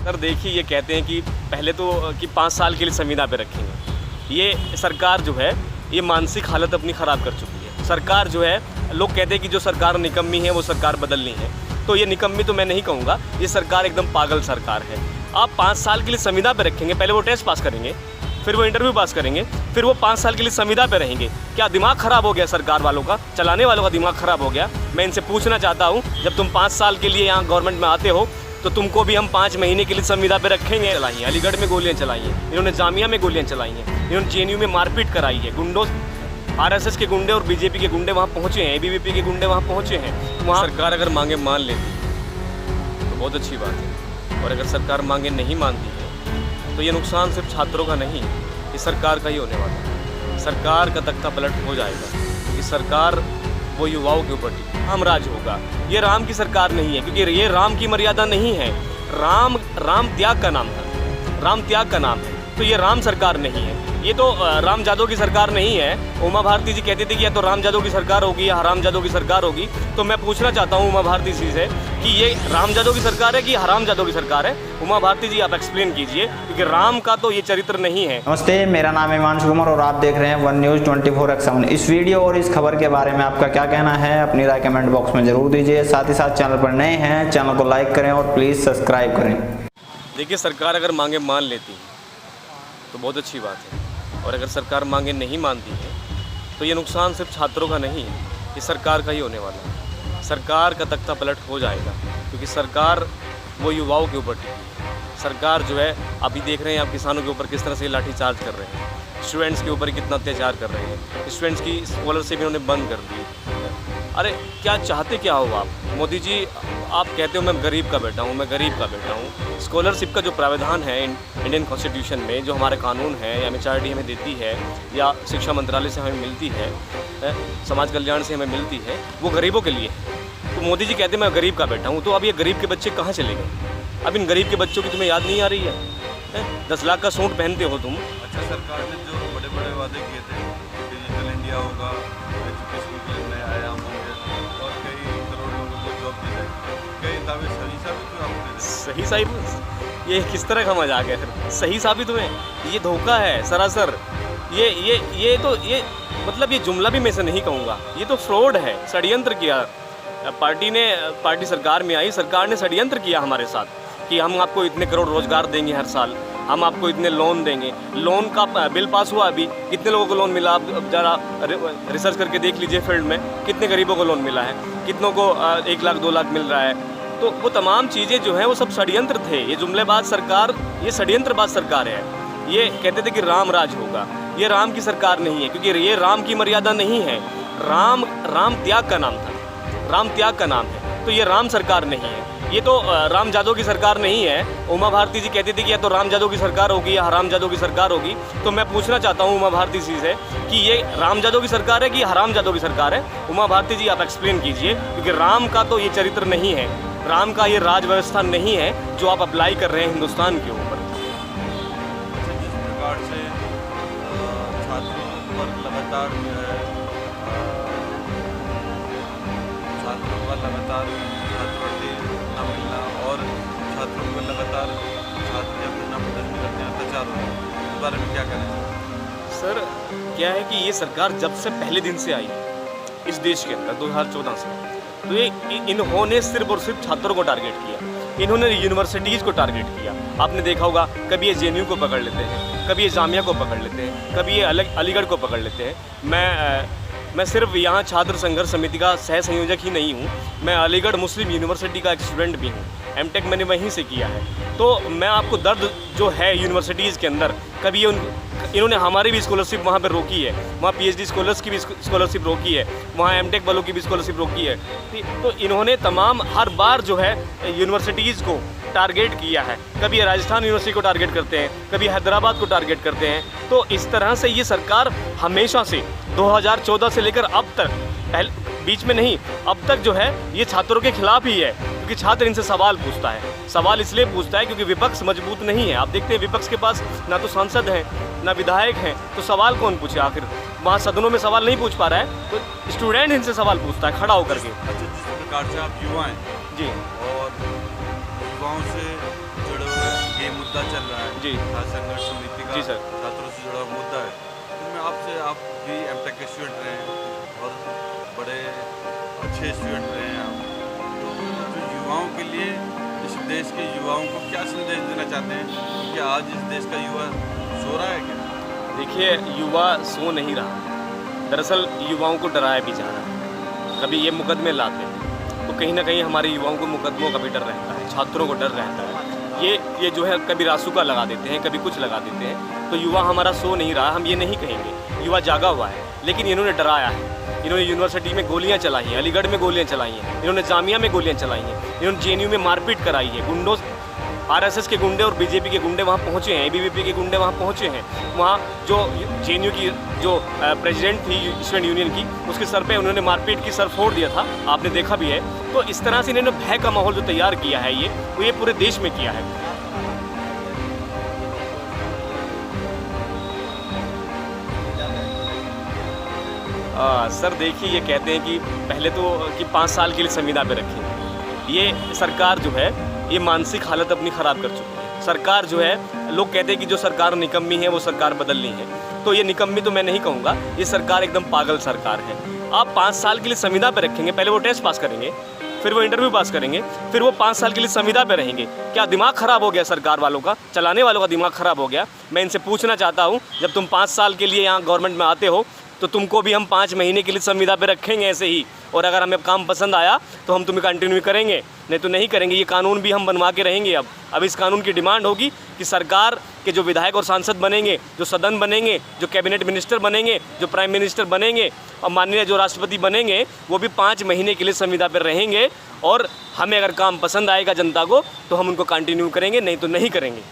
Sir देखिए, ये कहते हैं कि पहले तो कि 5 साल के लिए संविदा पे रखेंगे। ये सरकार जो है ये मानसिक हालत अपनी ख़राब कर चुकी है। सरकार जो है, लोग कहते हैं कि जो सरकार निकम्मी है वो सरकार बदलनी है, तो ये निकम्मी तो मैं नहीं कहूँगा, ये सरकार एकदम पागल सरकार है। आप 5 साल के लिए संविदा पे रखेंगे, पहले वो टेस्ट पास करेंगे, फिर वो इंटरव्यू पास करेंगे, फिर वो 5 साल के लिए संविदा पे रहेंगे। क्या दिमाग ख़राब हो गया सरकार वालों का, चलाने वालों का दिमाग ख़राब हो गया? मैं इनसे पूछना चाहता हूँ, जब तुम 5 साल के लिए यहाँ गवर्नमेंट में आते हो तो तुमको भी हम 5 महीने के लिए संविदा पे रखेंगे। चलाई हैं, अलीगढ़ में गोलियाँ चलाई हैं, इन्होंने जामिया में गोलियाँ चलाई हैं, इन्होंने जेएनयू में मारपीट कराई है। गुंडों, आरएसएस के गुंडे और बीजेपी के गुंडे वहाँ पहुँचे हैं, एबीवीपी के गुंडे वहाँ पहुँचे हैं। वहाँ सरकार अगर मांगे मान लेती तो बहुत अच्छी बात है, और अगर सरकार मांगे नहीं मानती है तो ये नुकसान सिर्फ छात्रों का नहीं, ये सरकार का ही होने वाला है। सरकार का तख्ता पलट हो जाएगा, क्योंकि सरकार वो युवाओं के ऊपर राम राज होगा। ये राम की सरकार नहीं है, क्योंकि ये राम की मर्यादा नहीं है। राम त्याग का नाम था, राम त्याग का नाम है, तो ये राम सरकार नहीं है। ये तो राम जादव की सरकार नहीं है। उमा भारती जी कहती थी कि या तो राम जादव की सरकार होगी या हराम जादव की सरकार होगी। तो मैं पूछना चाहता हूँ उमा भारती जी से कि ये राम जादव की सरकार है कि हराम जादव की सरकार है? उमा भारती जी आप एक्सप्लेन कीजिए, क्योंकि राम का तो ये चरित्र नहीं है। नमस्ते, मेरा नाम है हिमांशु कुमार और आप देख रहे हैं वन न्यूज़ 24/7। इस वीडियो और इस खबर के बारे में आपका क्या कहना है, अपनी राय कमेंट बॉक्स में जरूर दीजिए। साथ ही साथ चैनल पर नए हैं, चैनल को लाइक करें और प्लीज़ सब्सक्राइब करें। देखिए, सरकार अगर मांगे मान लेती तो बहुत अच्छी बात है, और अगर सरकार मांगे नहीं मानती है तो ये नुकसान सिर्फ छात्रों का नहीं, ये सरकार का ही होने वाला है। सरकार का तख्ता पलट हो जाएगा, क्योंकि सरकार वो युवाओं के ऊपर टिकी है। सरकार जो है, अभी देख रहे हैं आप किसानों के ऊपर किस तरह से लाठीचार्ज कर रहे हैं, स्टूडेंट्स के ऊपर कितना अत्याचार कर रहे हैं, स्टूडेंट्स की स्कॉलरशिप इन्होंने बंद कर दी। अरे क्या चाहते क्या हो आप? मोदी जी, आप कहते हो मैं गरीब का बेटा हूँ, मैं गरीब का बेटा हूँ। स्कॉलरशिप का जो प्रावधान है इंडियन कॉन्स्टिट्यूशन में, जो हमारे कानून है या एमएचआरडी हमें देती है या शिक्षा मंत्रालय से हमें मिलती है, समाज कल्याण से हमें मिलती है, वो गरीबों के लिए है। तो मोदी जी कहते हैं मैं गरीब का बेटा हूँ, तो अब ये गरीब के बच्चे कहाँ चले गए? अब इन गरीब के बच्चों की तुम्हें याद नहीं आ रही है? 10 लाख का सूट पहनते हो तुम। अच्छा, सरकार ने जो बड़े बड़े वादे किए थे, डिजिटल इंडिया होगा, एजुकेशन के लिए नए आयाम होंगे और कई करोड़ लोगों को जॉब दी जाएगी, कई दावे सही साबित हुए आपने? सही साबित? ये किस तरह का मजाक है फिर? सही साबित हुए? ये धोखा है सरासर। ये मतलब ये जुमला भी मैं से नहीं कहूँगा, ये तो फ्रॉड है, षड्यंत्र किया। पार्टी सरकार में आई, सरकार ने षड्यंत्र किया हमारे साथ कि हम आपको इतने करोड़ रोजगार देंगे हर साल, हम आपको इतने लोन देंगे। लोन का बिल पास हुआ, अभी कितने लोगों को लोन मिला? अब ज़रा रिसर्च करके देख लीजिए फील्ड में कितने गरीबों को लोन मिला है, कितनों को 1 लाख 2 लाख मिल रहा है। तो वो तमाम चीज़ें जो हैं वो सब षड्यंत्र थे। ये जुमलेबाज सरकार, ये षड्यंत्रबाज सरकार है। ये कहते थे कि राम राज होगा, ये राम की सरकार नहीं है, क्योंकि ये राम की मर्यादा नहीं है। राम त्याग का नाम था, राम त्याग का नाम है, तो ये राम सरकार नहीं है। ये तो राम जादव की सरकार नहीं है। उमा भारती जी कहती थी कि या तो राम जादव की सरकार होगी या हराम जादव की सरकार होगी। तो मैं पूछना चाहता हूँ उमा भारती जी से कि ये राम जादव की सरकार है कि हराम जादव की सरकार है? उमा भारती जी आप एक्सप्लेन कीजिए, क्योंकि राम का तो ये चरित्र नहीं है, राम का ये राज व्यवस्था नहीं है जो आप अप्लाई कर रहे हैं हिंदुस्तान के ऊपर। जिस प्रकार से छात्रों पर लगातार जो है छात्रों का लगातार छात्रवृत्ति न मिलना और छात्रों को लगातार छात्र जब न प्रदर्शन करते हैं अत्याचार हो रहे हैं, इस बारे में क्या करें? सर क्या है कि ये सरकार जब से पहले दिन से आई इस देश के अंदर 2014 से, तो ये इन्होंने सिर्फ और सिर्फ छात्रों को टारगेट किया, इन्होंने यूनिवर्सिटीज़ को टारगेट किया। आपने देखा होगा, कभी ये जेएनयू को पकड़ लेते हैं, कभी ये जामिया को पकड़ लेते हैं, कभी ये अलीगढ़ को पकड़ लेते हैं। मैं सिर्फ यहाँ छात्र संघर्ष समिति का सह संयोजक ही नहीं हूँ, मैं अलीगढ़ मुस्लिम यूनिवर्सिटी का एक स्टूडेंट भी हूँ, एमटेक मैंने वहीं से किया है। तो मैं आपको दर्द जो है यूनिवर्सिटीज़ के अंदर, कभी इन्होंने हमारी भी स्कॉलरशिप वहाँ पर रोकी है, वहाँ पीएचडी स्कॉलर्स की भी स्कॉलरशिप रोकी है, वहाँ एमटेक वालों की भी स्कॉलरशिप रोकी है। तो इन्होंने तमाम हर बार जो है यूनिवर्सिटीज़ को टारगेट किया है। कभी ये राजस्थान यूनिवर्सिटी को टारगेट करते हैं, कभी हैदराबाद को टारगेट करते हैं। तो इस तरह से ये सरकार हमेशा से 2014 से लेकर अब तक, बीच में नहीं, अब तक जो है ये छात्रों के खिलाफ ही है, क्योंकि छात्र इनसे सवाल पूछता है। सवाल इसलिए पूछता है क्योंकि विपक्ष मजबूत नहीं है। आप देखते हैं विपक्ष के पास ना तो सांसद हैं ना विधायक हैं, तो सवाल कौन पूछे? आखिर वहाँ सदनों में सवाल नहीं पूछ पा रहा है, तो स्टूडेंट इनसे सवाल पूछता है खड़ा होकर के। अच्छा, जिस प्रकार से आप युवा हैं जी, और युवाओं से जुड़े हुए मुद्दा चल रहा है जी। छात्र संघर्ष समिति का जी सर। छात्रों से जुड़ा मुद्दा है, तो मैं आपसे, आप भी एमटेक के स्टूडेंट रहे हैं और बड़े अच्छे स्टूडेंट रहे हैं आप, तो जो युवाओं के लिए, इस देश के युवाओं को क्या संदेश देना चाहते हैं कि आज इस देश का युवा सो रहा है क्या? देखिए, युवा सो नहीं रहा। दरअसल युवाओं को डराया भी जा रहा है। कभी ये मुकदमे लाते हैं तो कहीं ना कहीं हमारे युवाओं को मुकदमों का भी डर रहता है, छात्रों को डर रहता है। ये जो है कभी रासुका लगा देते हैं, कभी कुछ लगा देते हैं। तो युवा हमारा सो नहीं रहा, हम ये नहीं कहेंगे। युवा जागा हुआ है, लेकिन इन्होंने डराया है। इन्होंने यूनिवर्सिटी में गोलियां चलाई हैं, अलीगढ़ में गोलियां चलाई हैं, इन्होंने जामिया में गोलियां चलाई हैं, इन्होंने जेएनयू में मारपीट कराई है। गुंडों, आरएसएस के गुंडे और बीजेपी के गुंडे वहाँ पहुँचे हैं, एबीवीपी के गुंडे वहाँ पहुँचे हैं। वहाँ जो जेएनयू की जो प्रेसिडेंट थी स्टूडेंट यूनियन की, उसके सर पे उन्होंने मारपीट की, सर फोड़ दिया था, आपने देखा भी है। तो इस तरह से इन्होंने भय का माहौल जो तैयार किया है, ये पूरे देश में किया है। सर देखिए, ये कहते हैं कि पहले तो कि 5 साल के लिए संविदा पे रखें। ये सरकार जो है ये मानसिक हालत अपनी ख़राब कर चुकी है। सरकार जो है, लोग कहते हैं कि जो सरकार निकम्मी है वो सरकार बदलनी है, तो ये निकम्मी तो मैं नहीं कहूँगा, ये सरकार एकदम पागल सरकार है। आप 5 साल के लिए संविदा पे रखेंगे, पहले वो टेस्ट पास करेंगे, फिर वो इंटरव्यू पास करेंगे, फिर वो 5 साल के लिए संविदा पे रहेंगे। क्या दिमाग ख़राब हो गया सरकार वालों का, चलाने वालों का दिमाग ख़राब हो गया? मैं इनसे पूछना चाहता हूँ, जब तुम 5 साल के लिए यहाँ गवर्नमेंट में आते हो तो तुमको भी हम 5 महीने के लिए संविदा पे रखेंगे ऐसे ही, और अगर हमें काम पसंद आया तो हम तुम्हें कंटिन्यू करेंगे, नहीं तो नहीं करेंगे। ये कानून भी हम बनवा के रहेंगे। अब इस कानून की डिमांड होगी कि सरकार के जो विधायक और सांसद बनेंगे, जो सदन बनेंगे, जो कैबिनेट मिनिस्टर बनेंगे, जो प्राइम मिनिस्टर बनेंगे और माननीय जो राष्ट्रपति बनेंगे, वो भी 5 महीने के लिए संविदा पर रहेंगे। और हमें अगर काम पसंद आएगा जनता को तो हम उनको कंटिन्यू करेंगे, नहीं तो नहीं करेंगे।